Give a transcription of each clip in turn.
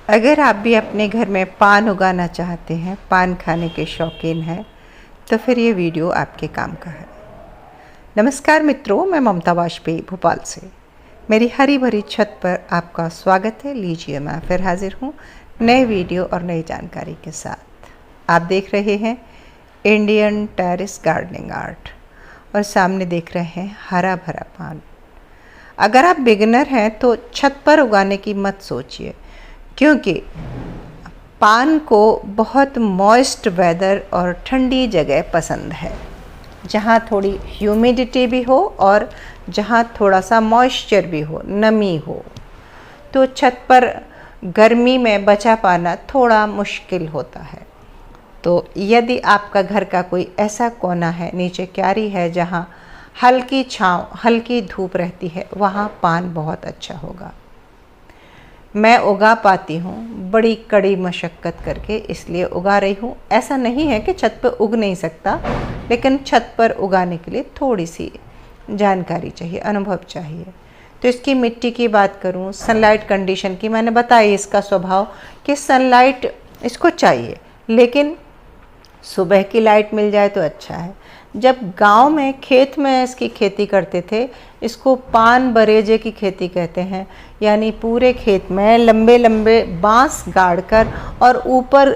अगर आप भी अपने घर में पान उगाना चाहते हैं, पान खाने के शौकीन हैं, तो फिर ये वीडियो आपके काम का है। नमस्कार मित्रों, मैं ममता वाजपेयी भोपाल से। मेरी हरी भरी छत पर आपका स्वागत है। लीजिए, मैं फिर हाजिर हूँ नए वीडियो और नई जानकारी के साथ। आप देख रहे हैं इंडियन टेरेस गार्डनिंग आर्ट और सामने देख रहे हैं हरा भरा पान। अगर आप बिगिनर हैं तो छत पर उगाने की मत सोचिए, क्योंकि पान को बहुत मॉइस्ट वेदर और ठंडी जगह पसंद है, जहाँ थोड़ी ह्यूमिडिटी भी हो और जहाँ थोड़ा सा मॉइस्चर भी हो, नमी हो। तो छत पर गर्मी में बचा पाना थोड़ा मुश्किल होता है। तो यदि आपका घर का कोई ऐसा कोना है, नीचे क्यारी है, जहाँ हल्की छाँव, हल्की धूप रहती है, वहाँ पान बहुत अच्छा होगा। मैं उगा पाती हूँ बड़ी कड़ी मशक्क़त करके, इसलिए उगा रही हूँ। ऐसा नहीं है कि छत पर उग नहीं सकता, लेकिन छत पर उगाने के लिए थोड़ी सी जानकारी चाहिए, अनुभव चाहिए। तो इसकी मिट्टी की बात करूँ, सनलाइट कंडीशन की, मैंने बताया इसका स्वभाव कि सनलाइट इसको चाहिए, लेकिन सुबह की लाइट मिल जाए तो अच्छा है। जब गांव में खेत में इसकी खेती करते थे, इसको पान बरेजे की खेती कहते हैं, यानी पूरे खेत में लंबे लंबे बांस गाड़कर और ऊपर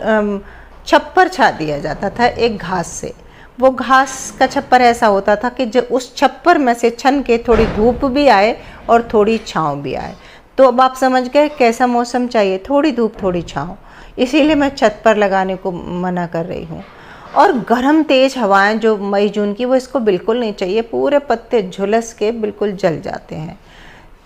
छप्पर छा दिया जाता था एक घास से। वो घास का छप्पर ऐसा होता था कि जो उस छप्पर में से छन के थोड़ी धूप भी आए और थोड़ी छाँव भी आए। तो अब आप समझ गए कैसा मौसम चाहिए, थोड़ी धूप थोड़ी छाँव। इसीलिए मैं छत पर लगाने को मना कर रही हूँ। और गर्म तेज़ हवाएं जो मई जून की, वो इसको बिल्कुल नहीं चाहिए। पूरे पत्ते झुलस के बिल्कुल जल जाते हैं।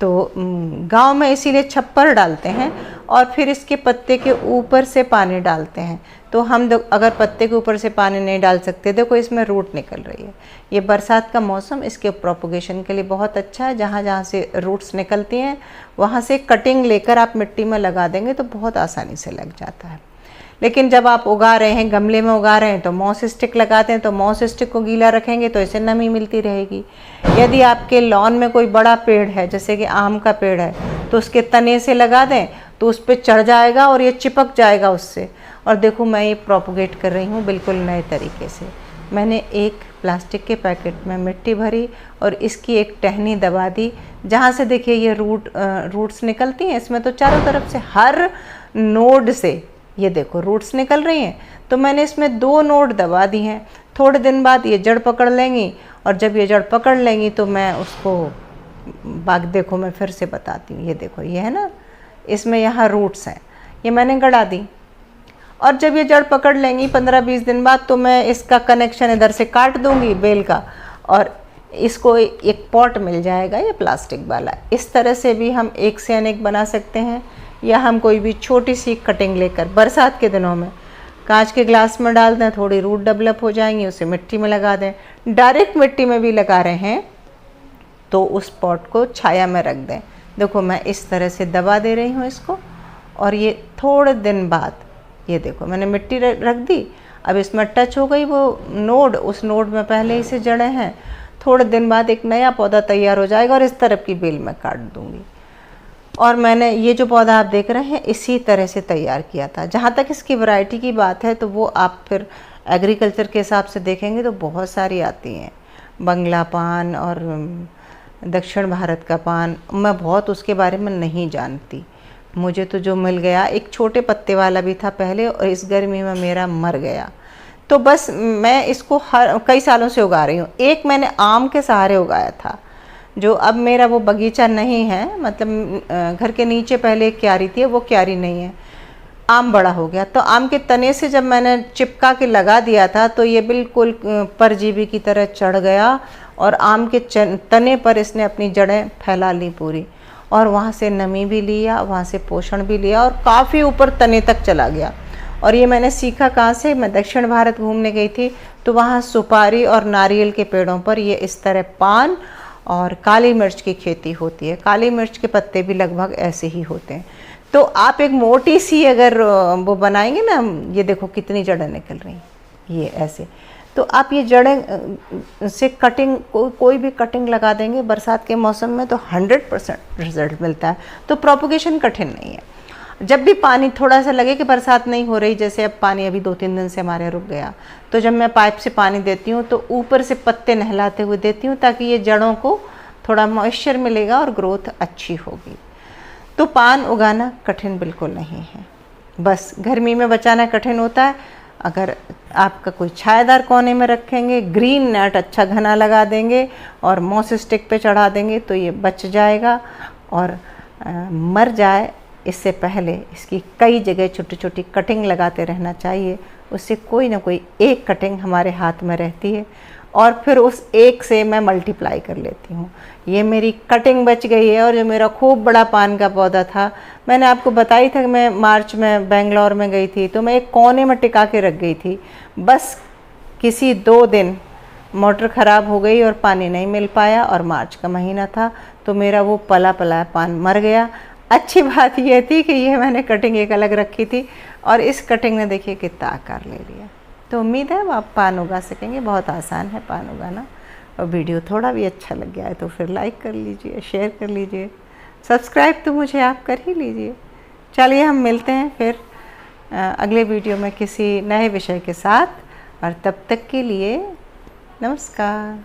तो गांव में इसीलिए छप्पर डालते हैं और फिर इसके पत्ते के ऊपर से पानी डालते हैं। तो हम अगर पत्ते के ऊपर से पानी नहीं डाल सकते, देखो इसमें रूट निकल रही है। ये बरसात का मौसम इसके प्रोपगेशन के लिए बहुत अच्छा है। जहाँ जहाँ से रूट्स निकलती हैं, वहाँ से कटिंग लेकर आप मिट्टी में लगा देंगे तो बहुत आसानी से लग जाता है। लेकिन जब आप उगा रहे हैं, गमले में उगा रहे हैं, तो मॉस स्टिक लगाते हैं, तो मॉस स्टिक को गीला रखेंगे तो इसे नमी मिलती रहेगी। यदि आपके लॉन में कोई बड़ा पेड़ है, जैसे कि आम का पेड़ है, तो उसके तने से लगा दें तो उस पर चढ़ जाएगा और ये चिपक जाएगा उससे। और देखो, मैं ये प्रोपोगेट कर रही हूँ बिल्कुल नए तरीके से। मैंने एक प्लास्टिक के पैकेट में मिट्टी भरी और इसकी एक टहनी दबा दी, जहाँ से देखिए ये रूट्स निकलती हैं। इसमें तो चारों तरफ से हर नोड से ये देखो रूट्स निकल रही हैं। तो मैंने इसमें 2 नोड दबा दी हैं। थोड़े दिन बाद ये जड़ पकड़ लेंगी, और जब ये जड़ पकड़ लेंगी तो मैं उसको देखो, मैं फिर से बताती हूँ। ये देखो, ये है ना, इसमें यहाँ रूट्स हैं, ये मैंने गड़ा दी। और जब ये जड़ पकड़ लेंगी 15-20 दिन बाद, तो मैं इसका कनेक्शन इधर से काट दूँगी बेल का, और इसको एक पॉट मिल जाएगा, ये प्लास्टिक वाला। इस तरह से भी हम एक से अनेक बना सकते हैं, या हम कोई भी छोटी सी कटिंग लेकर बरसात के दिनों में कांच के ग्लास में डाल दें, थोड़ी रूट डेवलप हो जाएंगी, उसे मिट्टी में लगा दें। डायरेक्ट मिट्टी में भी लगा रहे हैं तो उस पॉट को छाया में रख दें। देखो, मैं इस तरह से दबा दे रही हूँ इसको, और ये थोड़े दिन बाद, ये देखो मैंने मिट्टी रख दी। अब इसमें टच हो गई वो नोड, उस नोड में पहले ही से जड़ें हैं। थोड़े दिन बाद एक नया पौधा तैयार हो जाएगा और इस तरफ की बेल मैं काट दूँगी। और मैंने ये जो पौधा आप देख रहे हैं, इसी तरह से तैयार किया था। जहाँ तक इसकी वैरायटी की बात है, तो वो आप फिर एग्रीकल्चर के हिसाब से देखेंगे तो बहुत सारी आती हैं। बंगला पान और दक्षिण भारत का पान, मैं बहुत उसके बारे में नहीं जानती। मुझे तो जो मिल गया, एक छोटे पत्ते वाला भी था पहले, और इस गर्मी में मेरा मर गया। तो बस मैं इसको कई सालों से उगा रही हूँ। एक मैंने आम के सहारे उगाया था, जो अब मेरा वो बगीचा नहीं है। मतलब घर के नीचे पहले एक क्यारी थी, वो क्यारी नहीं है। आम बड़ा हो गया, तो आम के तने से जब मैंने चिपका के लगा दिया था, तो ये बिल्कुल परजीवी की तरह चढ़ गया, और आम के तने पर इसने अपनी जड़ें फैला ली पूरी, और वहाँ से नमी भी लिया, वहाँ से पोषण भी लिया, और काफ़ी ऊपर तने तक चला गया। और ये मैंने सीखा कहाँ से, मैं दक्षिण भारत घूमने गई थी, तो वहाँ सुपारी और नारियल के पेड़ों पर ये इस तरह पान और काली मिर्च की खेती होती है। काली मिर्च के पत्ते भी लगभग ऐसे ही होते हैं। तो आप एक मोटी सी अगर वो बनाएंगे ना, ये देखो कितनी जड़ें निकल रही हैं, ये ऐसे। तो आप ये जड़ें से कटिंग, कोई भी कटिंग लगा देंगे बरसात के मौसम में, तो 100% रिजल्ट मिलता है। तो प्रोपगेशन कठिन नहीं है। जब भी पानी थोड़ा सा लगे कि बरसात नहीं हो रही, जैसे अब पानी अभी 2-3 दिन से हमारे रुक गया, तो जब मैं पाइप से पानी देती हूँ तो ऊपर से पत्ते नहलाते हुए देती हूँ, ताकि ये जड़ों को थोड़ा मॉइस्चर मिलेगा और ग्रोथ अच्छी होगी। तो पान उगाना कठिन बिल्कुल नहीं है, बस गर्मी में बचाना कठिन होता है। अगर आपका कोई छायादार कोने में रखेंगे, ग्रीन नेट अच्छा घना लगा देंगे और मॉस स्टिक पे चढ़ा देंगे तो ये बच जाएगा। और मर जाए इससे पहले इसकी कई जगह छोटी छोटी कटिंग लगाते रहना चाहिए, उससे कोई ना कोई एक कटिंग हमारे हाथ में रहती है और फिर उस एक से मैं मल्टीप्लाई कर लेती हूँ। ये मेरी कटिंग बच गई है। और जो मेरा खूब बड़ा पान का पौधा था, मैंने आपको बताई था कि मैं मार्च में बेंगलोर में गई थी, तो मैं एक कोने में टिका के रख गई थी। बस किसी 2 दिन मोटर ख़राब हो गई और पानी नहीं मिल पाया, और मार्च का महीना था, तो मेरा वो पला पला पान मर गया। अच्छी बात यह थी कि ये मैंने कटिंग एक अलग रखी थी और इस कटिंग ने देखिए कितना आकार ले लिया। तो उम्मीद है आप पान उगा सकेंगे। बहुत आसान है पान उगाना। और वीडियो थोड़ा भी अच्छा लग गया है तो फिर लाइक कर लीजिए, शेयर कर लीजिए, सब्सक्राइब तो मुझे आप कर ही लीजिए। चलिए हम मिलते हैं फिर अगले वीडियो में किसी नए विषय के साथ, और तब तक के लिए नमस्कार।